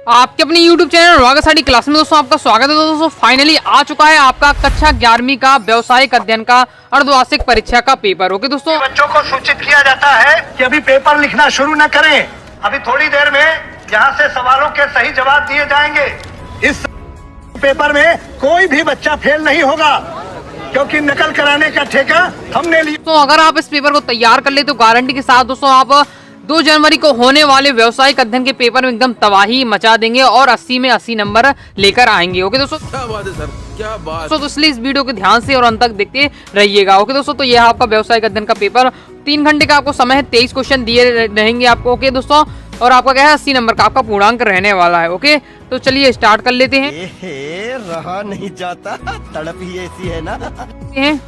आपके अपने YouTube channel रागा study class में दोस्तों आपका स्वागत है। दोस्तों फाइनली आ चुका है आपका कक्षा 11वीं का व्यावसायिक अध्ययन का अर्धवार्षिक परीक्षा का पेपर। ओके दोस्तों, बच्चों को सूचित किया जाता है कि अभी पेपर लिखना शुरू न करें। अभी थोड़ी देर में यहाँ से सवालों के सही जवाब दिए जाएंगे। इस पेपर में कोई भी बच्चा फेल नहीं होगा, क्योंकि नकल कराने का ठेका हमने लिया। तो अगर आप इस पेपर को तैयार कर ले तो गारंटी के साथ दोस्तों आप 2 जनवरी को होने वाले व्यावसायिक अध्ययन के पेपर में एकदम तबाही मचा देंगे और 80 में 80 नंबर लेकर आएंगे। ओके दोस्तों, क्या बात है सर, क्या बात। तो इसलिए इस वीडियो को ध्यान से और अंत तक देखते रहिएगा। ओके दोस्तों, तो यह आपका व्यावसायिक अध्ययन का पेपर 3 घंटे का आपको समय है, 23 क्वेश्चन दिए रहेंगे आपको। ओके दोस्तों, और आपका क्या है 80 नंबर का आपका पूर्णांक रहने वाला है। ओके, तो चलिए स्टार्ट कर लेते हैं। रहा नहीं जाता, तड़प ही ऐसी है ना।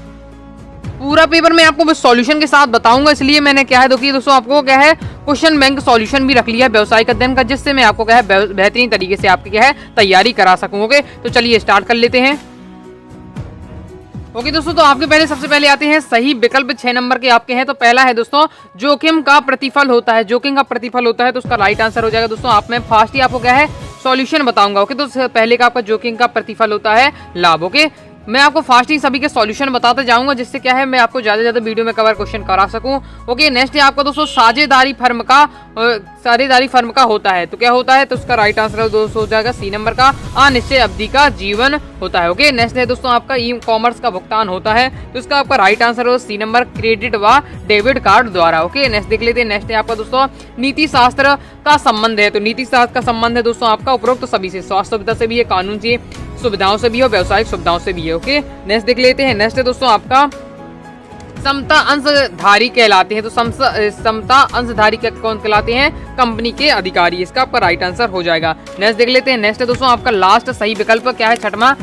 पूरा पेपर मैं आपको बस सॉल्यूशन के साथ बताऊंगा, इसलिए मैंने क्या है दोस्तों आपको क्या है क्वेश्चन बैंक सॉल्यूशन भी रख लिया है व्यावसायिक अध्ययन का, जिससे मैं आपको क्या है बेहतरीन तरीके से आपकी क्या है तैयारी करा सकूं। ओके, तो चलिए स्टार्ट कर लेते हैं। ओके दोस्तों, तो आपके पहले सबसे पहले आते हैं सही विकल्प 6 नंबर के आपके हैं। तो पहला है दोस्तों जोखिम का प्रतिफल होता है। जोखिम का प्रतिफल होता है तो उसका राइट आंसर हो जाएगा दोस्तों। आप मैं फास्ट ही आपको क्या है सॉल्यूशन बताऊंगा। ओके, तो पहले का आपका जोखिम का प्रतिफल होता है लाभ। ओके, मैं आपको फास्ट ही सभी के सॉल्यूशन बताते जाऊंगा, जिससे क्या है मैं आपको ज्यादा से ज्यादा वीडियो में कवर क्वेश्चन करा सकूं। ओके, नेक्स्ट है आपका दोस्तों साझेदारी फर्म का होता है। तो क्या होता है, तो उसका राइट आंसर दोस्तों हो जाएगा सी नंबर का अनिश्चित अवधि का जीवन होता है। ओके, नेक्स्ट है दोस्तों आपका ई कॉमर्स का भुगतान होता है। तो इसका आपका राइट आंसर हो सी नंबर क्रेडिट व डेबिट कार्ड द्वारा। ओके, नेक्स्ट देख लेते हैं। नेक्स्ट है आपका दोस्तों नीति शास्त्र का संबंध है। तो नीति शास्त्र का संबंध है दोस्तों आपका उपरोक्त सभी से, स्वास्थ्य सुविधा से भी है, कानून से सुविधाओं से भी है, व्यावसायिक सुविधाओं से भी है। ओके, नेक्स्ट देख लेते हैं। नेक्स्ट है दोस्तों आपका समता अंशधारी कहलाते हैं। तो समता अंशधारी कौन कहलाते हैं, कंपनी के अधिकारी। इसका आपका राइट आंसर हो जाएगा। नेक्स्ट देख लेते हैं। नेक्स्ट है दोस्तों आपका लास्ट सही विकल्प क्या है, 6वां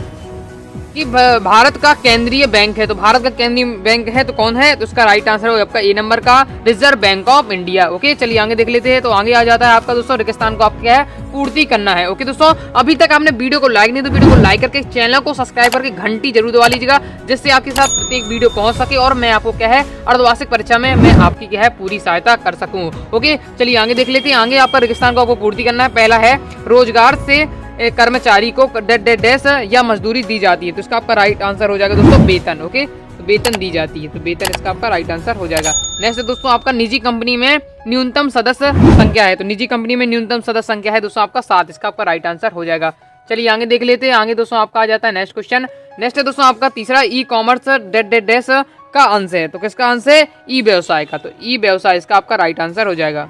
कि भारत का केंद्रीय बैंक है। तो भारत का केंद्रीय बैंक है तो कौन है, तो उसका राइट आंसर हो आपका ए नंबर का reserve bank of India. Okay, चलिए आगे देख लेते हैं। तो आगे आ जाता है आपका दोस्तों रेगिस्तान को आपको क्या है पूर्ति करना है। ओके दोस्तों, अभी तक आपने वीडियो को लाइक नहीं तो वीडियो को लाइक करके चैनल को सब्सक्राइब करके घंटी जरूर दबा लीजिएगा, जिससे आपके साथ प्रत्येक वीडियो पहुंच सके और मैं आपको क्या है अर्धवार्षिक परीक्षा में मैं आपकी क्या है पूरी सहायता कर सकूं। ओके, चलिए आगे देख लेते हैं। आगे आपका रेगिस्तान को आपको पूर्ति करना है। पहला है रोजगार से कर्मचारी को डैश या मजदूरी दी जाती है। तो इसका आपका राइट आंसर हो जाएगा दोस्तों वेतन। ओके, तो वेतन दी जाती है, तो वेतन इसका आपका राइट आंसर हो जाएगा। नेक्स्ट दोस्तों आपका निजी कंपनी में न्यूनतम सदस्य संख्या है। तो निजी कंपनी में न्यूनतम सदस्य संख्या है दोस्तों आपका 7। इसका आपका राइट आंसर हो जाएगा। चलिए आगे देख लेते हैं। आगे दोस्तों आपका आ जाता है नेक्स्ट क्वेश्चन। नेक्स्ट है दोस्तों आपका तीसरा ई कॉमर्स डैश का अंश है। तो किसका अंश है, ई व्यवसाय का। तो ई व्यवसाय इसका आपका राइट आंसर हो जाएगा।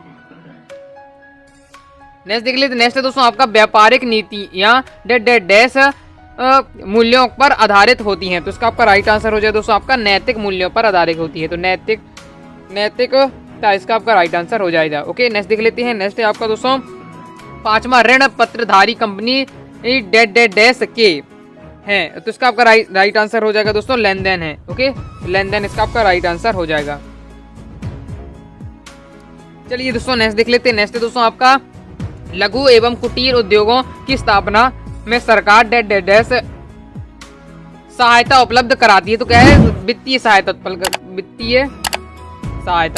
नेक्स्ट देख लेते। नेक्स्ट है दोस्तों आपका व्यापारिक नीतियां डैश मूल्यों पर आधारित होती हैं। तो इसका आपका राइट आंसर हो जाए दोस्तों आपका नैतिक मूल्यों पर आधारित होती है। तो नैतिकता इसका आपका राइट आंसर हो जाएगा। ओके, नेक्स्ट देख लेते हैं। नेक्स्ट है आपका दोस्तों 5वां ऋण पत्रधारी कंपनी डैश के है। तो इसका आपका राइट आंसर हो जाएगा दोस्तों लेन देन है। ओके, लेन देन इसका आपका राइट आंसर हो जाएगा। चलिए दोस्तों नेक्स्ट देख लेते हैं। नेक्स्ट है दोस्तों आपका लघु एवं कुटीर उद्योगों की स्थापना में सरकार डैश सहायता उपलब्ध कराती है। तो क्या है वित्तीय सहायता।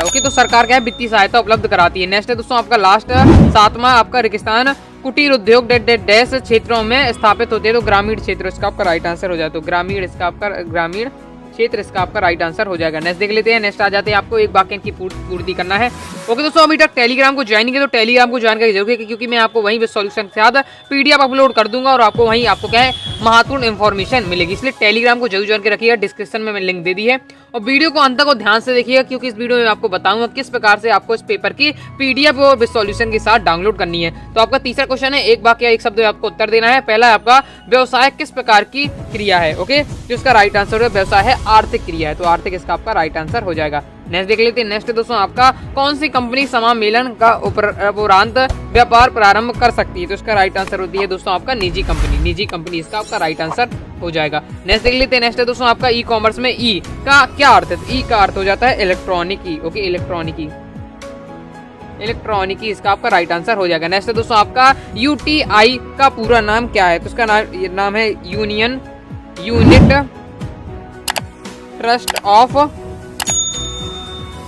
ओके, तो सरकार क्या है वित्तीय सहायता उपलब्ध कराती है। नेक्स्ट है दोस्तों आपका लास्ट 7वां आपका रेगिस्तान कुटीर उद्योग डैश क्षेत्रों में स्थापित होते हैं। तो ग्रामीण क्षेत्र इसका आपका राइट आंसर हो जाए। तो ग्रामीण इसका आपका ग्रामीण क्षेत्र इसका आपका राइट आंसर हो जाएगा। नेक्स्ट देख लेते हैं। नेक्स्ट आ जाते हैं आपको एक वाक्य की पूर्ति करना है। ओके दोस्तों, अभी तक टेलीग्राम को ज्वाइन किया तो टेलीग्राम को ज्वाइन करके जरूर है, क्योंकि मैं आपको वहीं पे सॉल्यूशन के साथ पीडीएफ अपलोड कर दूंगा और आपको वहीं आपको क्या है महत्वपूर्ण इन्फॉर्मेशन मिलेगी। इसलिए टेलीग्राम को जरूर ज्वाइन कर रखिएगा, डिस्क्रिप्शन में मैंने लिंक दे दी है। और वीडियो को अंत तक ध्यान से देखिएगा, क्योंकि इस वीडियो में आपको बताऊंगा किस प्रकार से आपको इस पेपर की पीडीएफ और सॉल्यूशन के साथ डाउनलोड करनी है। तो आपका तीसरा क्वेश्चन है, एक वाक्य एक शब्द में आपको उत्तर देना है। पहला है आपका व्यवसाय किस प्रकार की क्रिया है। ओके, जो इसका राइट आंसर है व्यवसाय है आर्थिक क्रिया है। तो आर्थिक इसका आपका राइट आंसर हो जाएगा। नेक्स्ट देख लेते हैं। नेक्स्ट दोस्तों आपका कौन सी कंपनी समामेलन का उपरांत व्यापार प्रारंभ कर सकती है। तो इसका राइट आंसर होती है दोस्तों आपका निजी कंपनी। निजी कंपनी इसका आपका राइट आंसर हो जाएगा। नेक्स्ट देख लेते हैं। नेक्स्ट है दोस्तों आपका ई कॉमर्स में ई का क्या अर्थ है। ई का अर्थ हो जाता है इलेक्ट्रॉनिकी। ओके, इलेक्ट्रॉनिकी इसका आपका राइट आंसर हो जाएगा। नेक्स्ट है दोस्तों आपका यूटीआई का पूरा नाम क्या है। तो इसका नाम है unit trust of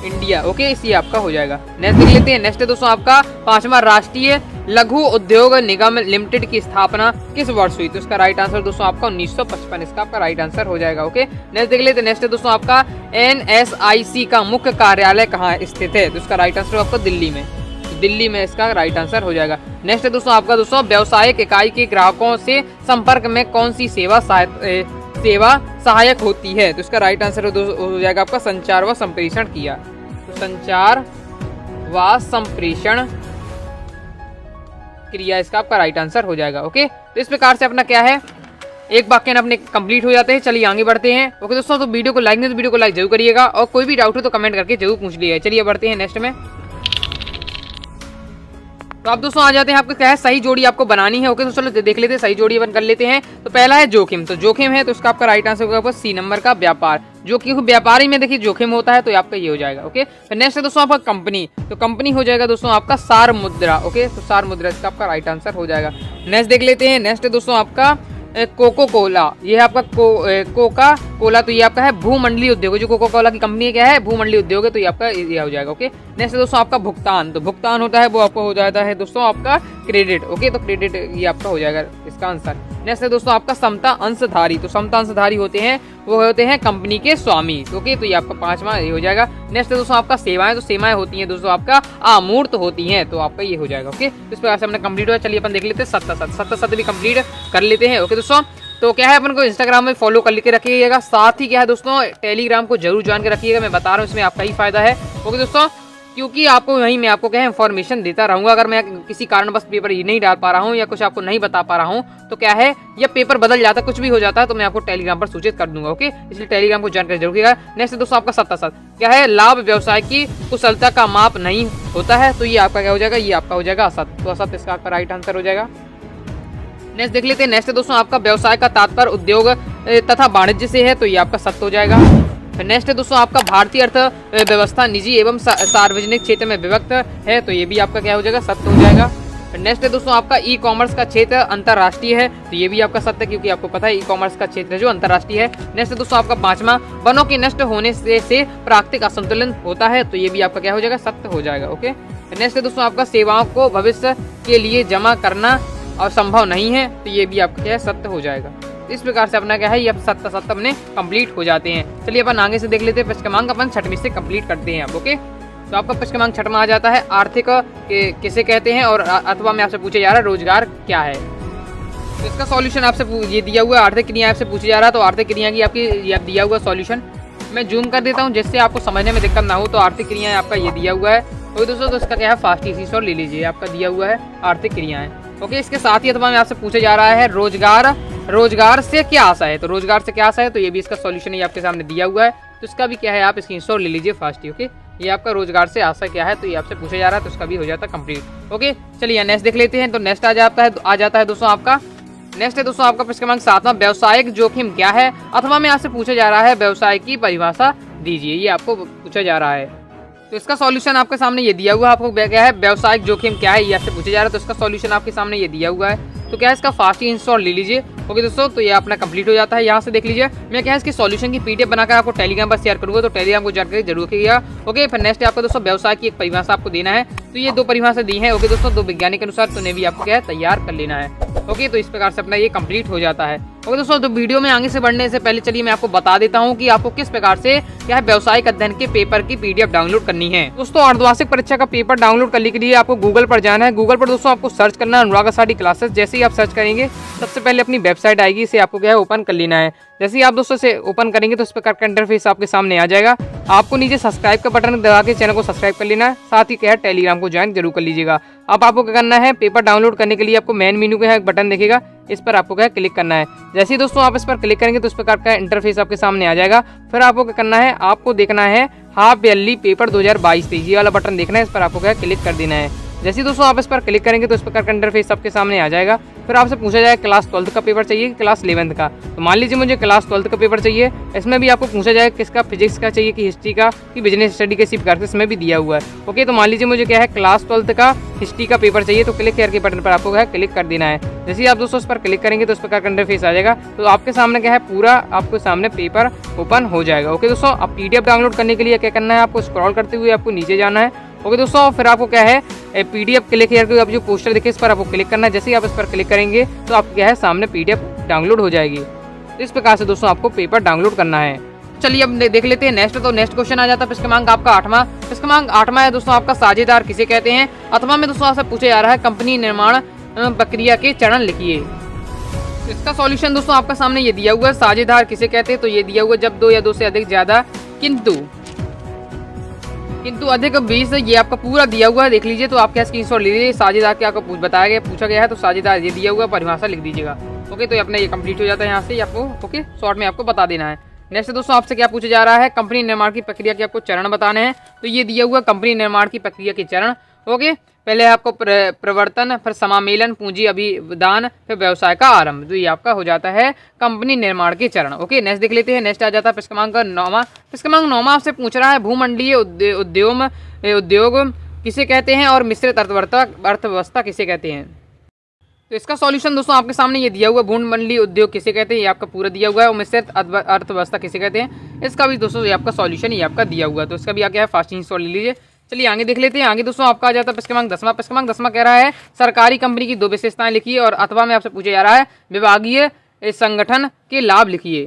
India. Okay, इसी आपका हो जाएगा। नेक्स्ट देख लेते हैं। नेक्स्ट है दोस्तों आपका 5वां राष्ट्रीय लघु उद्योग निगम लिमिटेड की स्थापना किस वर्ष हुई? तो इसका राइट आंसर दोस्तों आपका 1955 इसका आपका राइट आंसर हो जाएगा। ओके, नेक्स्ट देख लेते हैं। नेक्स्ट है दोस्तों आपका NSIC का मुख्य कार्यालय कहाँ स्थित है? तो इसका राइट आंसर आपका दिल्ली में, तो दिल्ली में इसका राइट आंसर हो जाएगा। नेक्स्ट है दोस्तों आपका व्यावसायिक इकाई के ग्राहकों से संपर्क में कौन सी सेवा सहायक होती है? तो इसका राइट आंसर हो जाएगा आपका संचार व संप्रेषण किया। तो संचार व संप्रेषण क्रिया इसका आपका राइट आंसर हो जाएगा। ओके, तो इस प्रकार से अपना क्या है, एक वाक्य अपने कंप्लीट हो जाते हैं। चलिए आगे बढ़ते हैं। ओके दोस्तों, तो वीडियो को लाइक नहीं तो वीडियो को लाइक जरूर करिएगा, और कोई भी डाउट हो तो कमेंट करके जरूर पूछ लीजिए। चलिए बढ़ते हैं नेक्स्ट में। तो आप दोस्तों आ जाते हैं, आपको क्या है सही जोड़ी आपको बनानी है। ओके, तो चलो देख लेते हैं, सही जोड़ी अपन कर लेते हैं। तो पहला है जोखिम, तो जोखिम है तो इसका आपका राइट आंसर होगा सी नंबर का व्यापार, जो कि व्यापारी में देखिए जोखिम होता है, तो आपका ये हो जाएगा। ओके, फिर नेक्स्ट है दोस्तों आपका कंपनी, तो कंपनी हो जाएगा दोस्तों आपका सार मुद्रा। ओके, तो सार मुद्रा इसका आपका राइट आंसर हो जाएगा। नेक्स्ट देख लेते हैं। नेक्स्ट है दोस्तों आपका कोको कोला, ये है आपका कोका कोला, तो ये आपका है भूमंडलीय उद्योग, जो कोको कोला की कंपनी क्या है भूमंडलीय उद्योग है, तो ये आपका ये हो जाएगा। ओके, नेक्स्ट है दोस्तों आपका भुगतान, तो भुगतान होता है वो आपको हो जाता है दोस्तों आपका क्रेडिट। ओके, तो क्रेडिट ये आपका हो जाएगा इसका आंसर। नेक्स्ट है दोस्तों आपका समता अंशधारी, तो समता अंशधारी होते हैं वो होते हैं कंपनी के स्वामी। ओके, तो ये आपका पांचवा ये हो जाएगा। नेक्स्ट है दोस्तों आपका सेवाएं, तो सेवाएं होती हैं दोस्तों आपका अमूर्त होती हैं, तो आपका ये हो जाएगा। ओके, इस प्रकार से हमने कंप्लीट हुआ। चलिए अपन देख लेते हैं सत्ता भी कंप्लीट कर लेते हैं। ओके दोस्तों, तो क्या है अपन को इंस्टाग्राम में फॉलो कर के रखिएगा, साथ ही क्या है दोस्तों टेलीग्राम को जरूर ज्वाइन के रखिएगा। मैं बता रहा हूँ इसमें आपका ही फायदा है। ओके दोस्तों, क्योंकि आपको वहीं मैं आपको क्या है इन्फॉर्मेशन देता रहूंगा। अगर मैं किसी कारणवश पेपर ये नहीं डाल पा रहा हूँ या कुछ आपको नहीं बता पा रहा हूँ, तो क्या है या पेपर बदल जाता है, कुछ भी हो जाता है, तो मैं आपको टेलीग्राम पर सूचित कर दूंगा। ओके, इसलिए टेलीग्राम को ज्वाइन कर जरूर कीजिएगा। नेक्स्ट दोस्तों आपका सत्ता क्या है, लाभ व्यवसाय की कुशलता का माप नहीं होता है, तो ये आपका क्या हो जाएगा, ये आपका हो जाएगा असत, तो असत इसका आपका राइट आंसर हो जाएगा। नेक्स्ट देख लेते हैं। नेक्स्ट दोस्तों आपका व्यवसाय का तात्पर्य उद्योग तथा वाणिज्य से है, तो ये आपका सत्य हो जाएगा। नेक्स्ट है दोस्तों आपका भारतीय अर्थव्यवस्था निजी एवं सार्वजनिक क्षेत्र में विभक्त है, तो ये भी आपका क्या हो जाएगा, सत्य हो जाएगा। नेक्स्ट है दोस्तों आपका ई कॉमर्स का क्षेत्र अंतरराष्ट्रीय है, तो ये भी आपका सत्य, क्योंकि आपको पता है ई कॉमर्स का क्षेत्र जो अंतरराष्ट्रीय है। नेक्स्ट है दोस्तों आपका पांचवा, वनों के नष्ट होने से प्राकृतिक असंतुलन होता है, तो ये भी आपका क्या हो जाएगा, सत्य हो जाएगा। ओके, नेक्स्ट है दोस्तों आपका सेवाओं को भविष्य के लिए जमा करना और संभव नहीं है, तो ये भी आपका क्या है, सत्य हो जाएगा। इस प्रकार से अपना क्या है ये अब सत्य अपने कंप्लीट हो जाते हैं। चलिए अपन आगे से देख लेते हैं। पश्चिमांक अपन छठवीं से कंप्लीट करते हैं अब। ओके, तो आपका पश्चिमांक छठवां आ जाता है आर्थिक किसे कहते हैं, और अथवा में आपसे पूछा जा रहा है रोजगार क्या है। तो इसका सॉल्यूशन आपसे ये दिया हुआ है, आर्थिक क्रिया आपसे पूछा जा रहा है, तो आर्थिक क्रिया की आपकी ये दिया हुआ सॉल्यूशन मैं जूम कर देता हूँ जिससे आपको समझने में दिक्कत ना हो। तो आर्थिक क्रियाएं आपका ये दिया हुआ है। तो दोस्तों तो इसका क्या है फास्ट इसी और ले लीजिए, आपका दिया हुआ है आर्थिक क्रियाएं। ओके, इसके साथ ही अथवा में आपसे पूछा जा रहा है रोजगार से क्या आशा है, तो रोजगार से क्या आशा है, तो ये भी इसका सॉल्यूशन ये आपके सामने दिया हुआ है। तो इसका भी क्या है आप स्क्रीनशॉट ले लीजिए फास्ट ही। ओके, ये आपका रोजगार से आशा क्या है, तो ये आपसे पूछा जा रहा है, तो इसका भी हो जाता है कंप्लीट। ओके, चलिए नेक्स्ट देख लेते हैं। तो नेक्स्ट आ जाता है दोस्तों आपका नेक्स्ट है दोस्तों आपका पश्चिमांक सातवां, व्यवसायिक जोखिम क्या है, अथवा में आपसे पूछा जा रहा है व्यवसाय की परिभाषा दीजिए, ये आपको पूछा जा रहा है। तो इसका सॉल्यूशन आपके सामने ये दिया हुआ है, आपको क्या है व्यवसायिक जोखिम क्या है ये आपसे पूछा जा रहा है, तो इसका सॉल्यूशन आपके सामने ये दिया हुआ है। तो क्या है इसका फास्ट ही इंस्टॉल ले लीजिए। ओके दोस्तों, तो ये अपना कंप्लीट हो जाता है। यहाँ से देख लीजिए, मैं क्या है इसके सॉल्यूशन की पीडीएफ बनाकर आपको टेलीग्राम पर शेयर करूंगा, तो टेलीग्राम को जानकारी जरूर कीजिएगा। ओके, फिर नेक्स्ट आपको दोस्तों व्यवसाय की एक परिभाषा आपको देना है, तो ये 2 परिभाषा दी है। ओके दोस्तों, 2 वैज्ञानिक के अनुसार, तो उन्हें भी आपको क्या है तैयार कर लेना है। ओके, तो इस प्रकार से अपना ये कंप्लीट हो जाता है। ओके दोस्तों, तो वीडियो में आगे से बढ़ने से पहले चलिए मैं आपको बता देता हूँ कि आपको किस प्रकार से क्या है व्यावसायिक अध्ययन के पेपर की पीडीएफ डाउनलोड करनी है। दोस्तों, अर्धवार्षिक परीक्षा का पेपर डाउनलोड करने के लिए आपको गूगल पर जाना है। गूगल पर दोस्तों आपको सर्च करना है अनुराग आसाडी क्लासेस। जैसे ही आप सर्च करेंगे सबसे पहले अपनी वेबसाइट आएगी, इसे आपको क्या है ओपन कर लेना है। जैसे ही आप दोस्तों से ओपन करेंगे तो इस प्रकार का इंटरफेस आपके सामने आ जाएगा। आपको नीचे सब्सक्राइब का बटन दबा के चैनल को सब्सक्राइब कर लेना है, साथ ही क्या है टेलीग्राम को ज्वाइन जरूर कर लीजिएगा। अब आपको क्या करना है, पेपर डाउनलोड करने के लिए आपको मेन मेन्यू का एक बटन दिखेगा, इस पर आपको क्या क्लिक करना है। जैसे ही दोस्तों आप इस पर क्लिक करेंगे तो इस प्रकार का इंटरफेस आपके सामने आ जाएगा। फिर आपको क्या करना है, आपको देखना है हाफ ईयरली पेपर 2022-23 ये वाला बटन देखना है, इस पर आपको क्या क्लिक कर देना है। जैसे ही दोस्तों आप इस पर क्लिक करेंगे तो इस प्रकार का इंटरफेस आपके सामने आ जाएगा। फिर आपसे पूछा जाए क्लास 12th का पेपर चाहिए कि क्लास 11th का, तो मान लीजिए मुझे क्लास 12th का पेपर चाहिए। इसमें भी आपको पूछा जाए किसका, फिजिक्स का चाहिए कि हिस्ट्री का कि बिजनेस स्टडी के इसी प्रकार से इसमें भी दिया हुआ है। ओके, तो मान लीजिए मुझे क्या है क्लास 12th का हिस्ट्री का पेपर चाहिए, तो क्लिक हियर के बटन पर आपको क्या है क्लिक कर देना है। जैसे ही आप दोस्तों इस पर क्लिक करेंगे तो इस प्रकार का इंटरफेस आ जाएगा। तो आपके सामने क्या है पूरा आपके सामने पेपर ओपन हो जाएगा। ओके दोस्तों, अब पीडीएफ डाउनलोड करने के लिए क्या करना है, आपको स्क्रॉल करते हुए आपको नीचे जाना है। ओके दोस्तों, फिर आपको क्या है PDF क्लिक करके आप जो पोस्टर देखे इस पर आपको क्लिक करना है। जैसे ही आप इस पर क्लिक करेंगे तो आप क्या है सामने PDF डाउनलोड हो जाएगी। तो इस प्रकार से दोस्तों आपको पेपर डाउनलोड करना है। चलिए अब देख लेते हैं नेक्स्ट। तो नेक्स्ट क्वेश्चन आ जाता है क्रमांक आपका 8वां। क्रमांक 8वां है दोस्तों आपका साझेदार किसे कहते हैं। अथवा में दोस्तों आपसे पूछा जा रहा है कंपनी निर्माण प्रक्रिया के चरण लिखिए। इसका सॉल्यूशन दोस्तों आपका सामने ये दिया हुआ है, साझेदार किसे कहते हैं। तो ये दिया हुआ जब 2 या 2 से अधिक ज्यादा किंतु अधिक 20, ये आपका पूरा दिया हुआ है, देख लीजिए। तो आप क्या स्क्रीनशॉट ले लीजिए। साझेदार क्या आपको बताया गया, पूछा गया है, तो साझेदार ये दिया हुआ परिभाषा लिख दीजिएगा। ओके, तो अपना ये कंप्लीट हो जाता है यहाँ से आपको। ओके, शॉर्ट में आपको बता देना है। नेक्स्ट दोस्तों आपसे क्या पूछा जा रहा है, कंपनी निर्माण की प्रक्रिया के आपको चरण बताने हैं। तो ये दिया हुआ कंपनी निर्माण की प्रक्रिया के चरण। ओके, पहले आपको प्रवर्तन, फिर समामेलन, पूंजी अभिदान, फिर व्यवसाय का आरंभ। तो ये आपका हो जाता है कंपनी निर्माण के चरण। ओके, नेक्स्ट देख लेते हैं। नेक्स्ट आ जाता है क्रमांक 9वां। क्रमांक 9वां आपसे पूछ रहा है भूमंडलीय उद्योग किसे कहते हैं और मिश्रित अर्थव्यवस्था किसे कहते हैं। तो इसका सॉल्यूशन दोस्तों आपके सामने ये दिया हुआ, भूमंडलीय उद्योग किसे कहते हैं, ये आपका पूरा दिया हुआ है। और मिश्रित अर्थव्यवस्था किसे कहते हैं, इसका भी दोस्तों ये आपका सॉल्यूशन ये आपका दिया हुआ है। तो इसका भी क्या है फास्ट स्क्रीनशॉट ले लीजिए। चलिए आगे देख लेते हैं। आगे दोस्तों आपका आ जाता है क्रमांक 10वां। क्रमांक 10वां कह रहा है सरकारी कंपनी की 2 विशेषताएं लिखिए। और अथवा में आपसे पूछा जा रहा है विभागीय संगठन के लाभ लिखिए।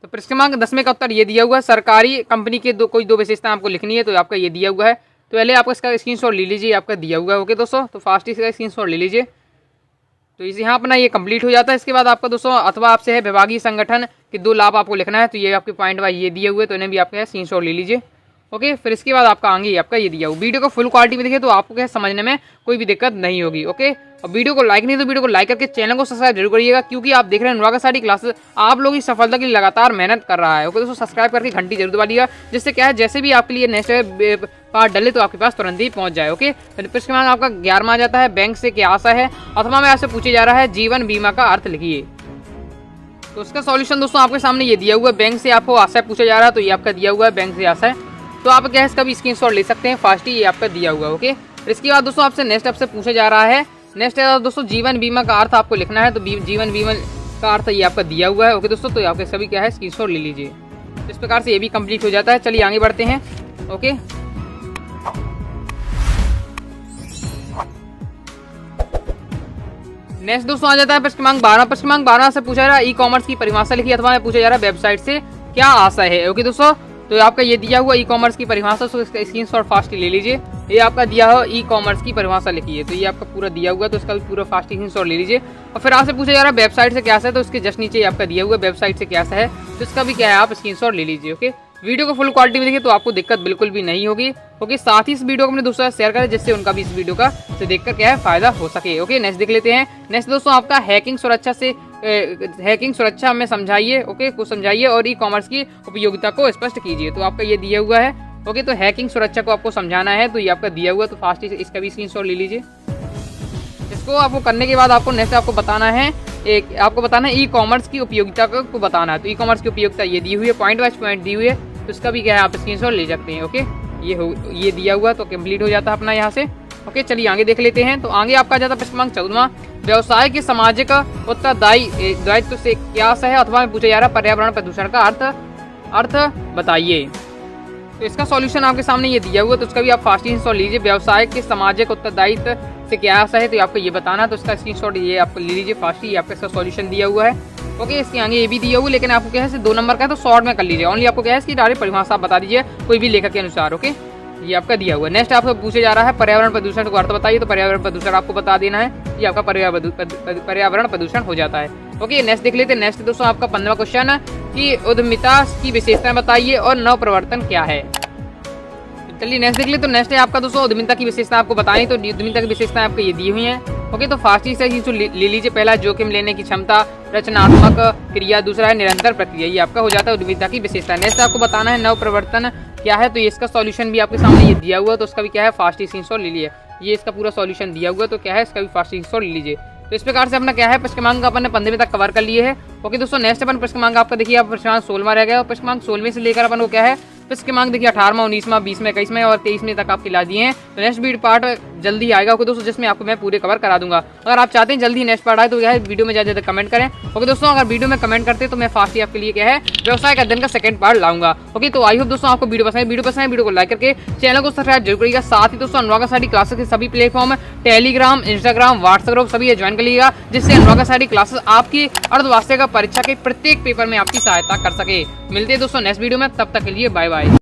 तो क्रमांक 10वें का उत्तर ये दिया हुआ है सरकारी कंपनी के कोई 2 विशेषताएं आपको लिखनी है। तो आपका ये दिया हुआ है। तो पहले आपको इसका स्क्रीनशॉट ले लीजिए, आपका दिया हुआ है। ओके दोस्तों, तो फास्ट इसका स्क्रीनशॉट ले लीजिए। तो इसे यहाँ अपना ये कंप्लीट हो जाता है। इसके बाद आपका दोस्तों अथवा आपसे है विभागीय संगठन के 2 लाभ आपको लिखना है। तो ये आपके पॉइंट वाइज ये दिए हुए, तो इन्हें भी आपका स्क्रीनशॉट ले लीजिए। ओके, फिर इसके बाद आपका आगे आपका ये दिया हुआ। वीडियो को फुल क्वालिटी में देखिए तो आपको क्या समझने में कोई भी दिक्कत नहीं होगी। ओके, और वीडियो को लाइक नहीं तो वीडियो को लाइक करके चैनल को सब्सक्राइब जरूर करिएगा, क्योंकि आप देख रहे हैं अनुराग साड़ी क्लासेस आप लोगों की सफलता के लिए लगातार मेहनत कर रहा है। ओके दोस्तों, सब्सक्राइब करके घंटी जरूर दबाइएगा, जिससे क्या है जैसे भी आपके लिए नेक्स्ट पार्ट डले तो आपके पास तुरंत ही पहुंच जाए। ओके, फिर इसके बाद आपका 11वां आ जाता है बैंक से क्या आशा है। अथवा में आपसे पूछे जा रहा है जीवन बीमा का अर्थ लिखिए। तो उसका सॉल्यूशन दोस्तों आपके सामने ये दिया हुआ है, बैंक से आपको आशा पूछा जा रहा है। तो ये आपका दिया हुआ है बैंक से आशा है। तो आप क्या है इसका भी स्क्रीनशॉट ले सकते हैं, फास्ट ही ये आपका दिया हुआ है। ओके, इसके बाद दोस्तों आपसे नेक्स्ट आपसे पूछा जा रहा है नेक्स्ट दोस्तों जीवन बीमा का अर्थ आपको लिखना है। तो जीवन बीमा का अर्थ ये आपका दिया हुआ है। ओके दोस्तों, तो आपके सभी क्या है स्क्रीनशॉट ले लीजिए। इस प्रकार से ये भी कंप्लीट हो जाता है। चलिए आगे बढ़ते हैं। ओके, नेक्स्ट दोस्तों आ जाता है क्रमांक 12। क्रमांक 12 से पूछा जा रहा है ई कॉमर्स की परिभाषा लिखिए। अथवा में पूछा जा रहा है वेबसाइट से क्या आशय है। ओके दोस्तों, तो आपका ये दिया हुआ ई कॉमर्स की परिभाषा, तो इसका स्क्रीनशॉट फास्ट ले लीजिए। ये आपका दिया हुआ ई कॉमर्स की परिभाषा लिखिए। तो ये आपका पूरा दिया हुआ है, तो इसका पूरा फास्ट स्क्रीनशॉट ले लीजिए। और फिर आपसे पूछा जा रहा है वेबसाइट से क्या है, तो इसके जस्ट नीचे आपका दिया हुआ वेबसाइट से क्या है, तो इसका भी क्या है आप स्क्रीनशॉट ले लीजिए। ओके, वीडियो को फुल क्वालिटी में देखिए तो आपको दिक्कत बिल्कुल भी नहीं होगी। ओके, साथ ही इस वीडियो को अपने दोस्तों से शेयर करें, जिससे उनका भी इस वीडियो का से देखकर क्या है फायदा हो सके। ओके, नेक्स्ट देख लेते हैं। नेक्स्ट दोस्तों आपका हैकिंग सुरक्षा में समझाइए। ओके, को समझाइए और ई कॉमर्स की उपयोगिता को स्पष्ट कीजिए। तो आपका ये दिया हुआ है। ओके, तो हैकिंग सुरक्षा को आपको समझाना है। तो ये आपका दिया हुआ, तो फास्ट इसका भी स्क्रीनशॉट ले लीजिए। इसको आपको करने के बाद आपको नेक्स्ट आपको बताना है ई कॉमर्स की उपयोगिता को बताना है। तो ई कॉमर्स की उपयोगिता ये दी हुई है, पॉइंट वाइज पॉइंट दी हुई है। तो इसका भी क्या है आप स्क्रीनशॉट ले सकते हैं। ओके, ये दिया हुआ, तो कंप्लीट हो जाता है अपना यहाँ से। ओके, चलिए आगे देख लेते हैं। तो आगे आपका जाता है क्रमांक 14वां व्यवसाय के सामाजिक उत्तरदायित्व से क्या है। अथवा में पूछा जा रहा है पर्यावरण प्रदूषण का अर्थ बताइए। तो इसका सॉल्यूशन आपके सामने ये दिया हुआ, तो उसका भी आप फास्ट स्क्रीनशॉट लीजिए। व्यवसाय के सामाजिक उत्तरदायित्व से क्या है, तो आपको ये बताना, तो इसका स्क्रीनशॉट ये आपको ले लीजिए फास्ट ही। आपका इसका सॉल्यूशन दिया हुआ है। ओके, इसके आगे ये भी दिया हुआ, लेकिन आपको क्या है 2 नंबर का है, तो शॉर्ट में कर लीजिए। ओनली आपको क्या है इसकी डायरेक्ट परिभाषा आप बता दीजिए कोई भी लेखक के अनुसार। ओके, ये आपका दिया हुआ। नेक्स्ट आपको पूछे जा रहा है पर्यावरण प्रदूषण को अर्थ बताइए। तो पर्यावरण प्रदूषण आपको बता देना है, ये आपका पर्यावरण प्रदूषण हो जाता है। ओके, नेक्स्ट देख लेते हैं। नेक्स्ट दोस्तों आपका 15वां क्वेश्चन कि उद्यमिता की विशेषताएं बताइए और नवप्रवर्तन क्या है। चलिए नेक्स्ट देख ले। तो नेक्स्ट है आपका दोस्तों उद्यमिता की विशेषता आपको बतानी। तो उद्यमिता की विशेषताएं आपको ये दी हुई हैं। ओके, तो फास्ट ही से ले लीजिए। पहला जोखिम लेने की क्षमता, रचनात्मक क्रिया, दूसरा है निरंतर प्रक्रिया। ये आपका हो जाता है उद्यमिता की विशेषता। नेक्स्ट आपको बताना है नवप्रवर्तन क्या है। तो ये इसका सॉल्यूशन भी आपके सामने ये दिया हुआ है, तो उसका भी क्या है फास्ट स्क्रीनशॉट ले लीजिए। ये इसका पूरा सॉल्यूशन दिया हुआ है, तो क्या है इसका भी फास्ट स्क्रीनशॉट ले लीजिए। तो इस प्रकार से अपना क्या है क्रमांक अपन ने 15वें तक कवर कर लिए है। ओके दोस्तों, नेक्स्ट अपन क्रमांक आपका देखिए आप क्रमांक 16वां रह गया। और क्रमांक 16वें से लेकर अपन को क्या है क्रमांक देखिए 18वां, 19वां, 20वां, 21वां और 23वें तक आपके ला दिए हैं। तो नेक्स्ट पार्ट जल्दी आएगा ओके दोस्तों, जिसमें आपको मैं पूरे कवर करा दूंगा। अगर आप चाहते हैं जल्दी नेक्स्ट पार्ट आए तो यह वीडियो में ज़्यादा कमेंट करें ओके दोस्तों। अगर वीडियो में कमेंट करते तो मैं फास्ट ही आपके लिए क्या है व्यवसाय का अध्ययन का सेकंड पार्ट लाऊंगा ओके। तो आई होप दोस्तों आपको वीडियो पसंद है, वीडियो को लाइक करके चैनल को सब्सक्राइब जरूर करिएगा। साथ ही दोस्तों अनुराग आचार्य क्लासेस के सभी platform Telegram, Instagram, WhatsApp group सभी ज्वाइन कर लीजिएगा, जिससे अनुराग आचार्य क्लासेस आपकी अर्धवार्षिक परीक्षा के प्रत्येक पेपर में आपकी सहायता कर सके। मिलते हैं दोस्तों नेक्स्ट वीडियो में, तब तक के लिए बाय बाय।